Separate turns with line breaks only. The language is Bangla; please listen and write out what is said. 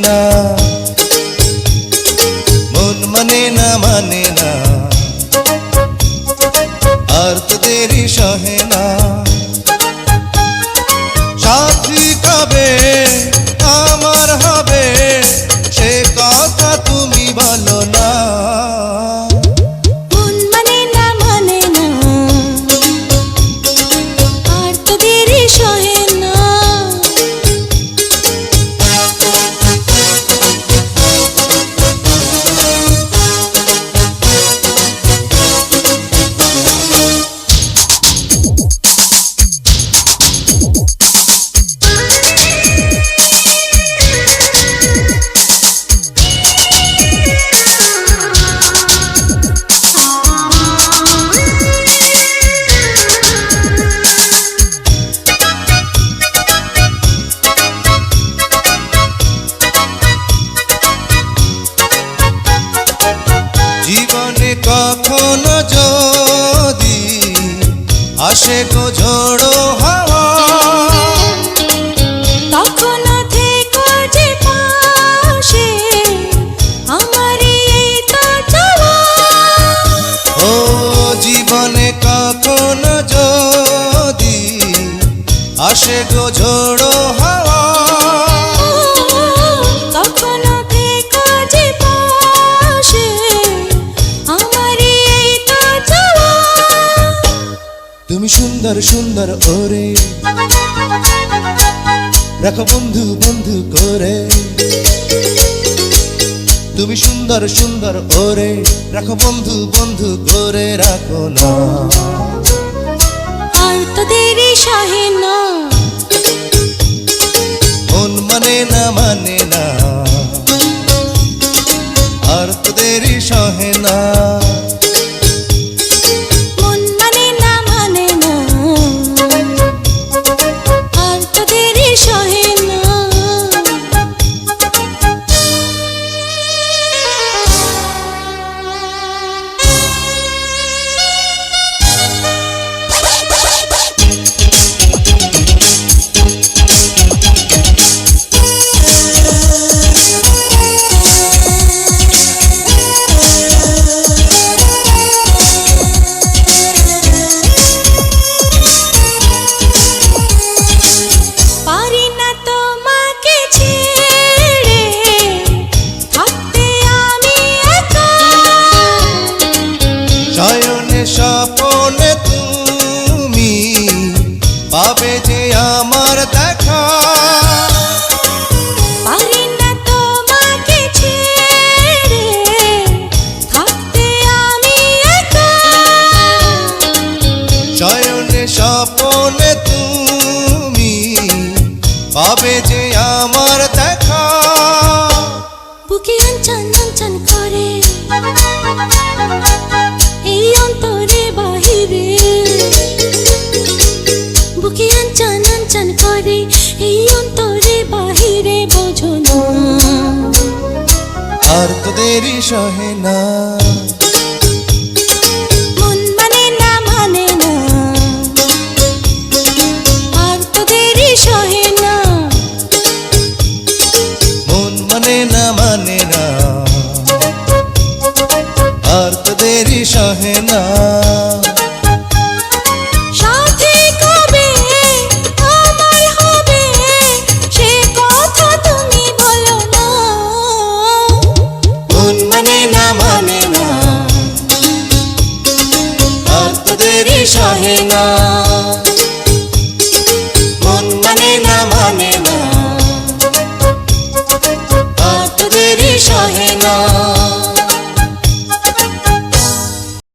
না, মন মানে না মানে না, আর তো দেরি সহে না। সাথী কবে আমার হবে সে কথা তুমি বলো না।
মন মানে না মানে না, আর তো দেরি সহে না।
জীবনে কখনো যদি আসে গো ঝড়ো হাওয়া,
তখনো থেকো যে পাশে, আমারই এই তো চাওয়া।
ও জীবনে কখনো যদি আসে গো ঝড়ো হাওয়া,
তখনো থেকো যে পাশে, আমারই এই তো চাওয়া।
তুমি সুন্দর সুন্দর ওরে রাখো বন্ধু বন্ধু করে, তুমি সুন্দর সুন্দর ওরে রাখো বন্ধু বন্ধু করে রাখো না।
আর তো দেরি সহে না,
মন মানে না মানে না, আর তো দেরি সহে না।
মন মানে না মানে না, আর তো দেরি সহে না। পারি না তোমাকে ছেড়ে থাকতে আমি একা,
শয়নে স্বপনে তুমি পাবে যে আমার দেখা,
পারি না তোমাকে ছেড়ে থাকতে আমি একা।
শয়নে স্বপনে তুমি পাবে যে আমার দেখা।
বুকে আনচান আনচান করে এই অন্তরে বাহিরে, বুকে আনচান আনচান করে এই অন্তরে বাহিরে, বোঝো না।
আর তো দেরি সহে না,
মন মানে না মানে না, আর তো দেরি সহে না।
মন মানে না মানে না, আর তো দেরি সহে না।
সাথী কবে আমার হবে সে কথা তুমি বলো না।
মন মানে না মানে না, আর তো দেরি সহে না।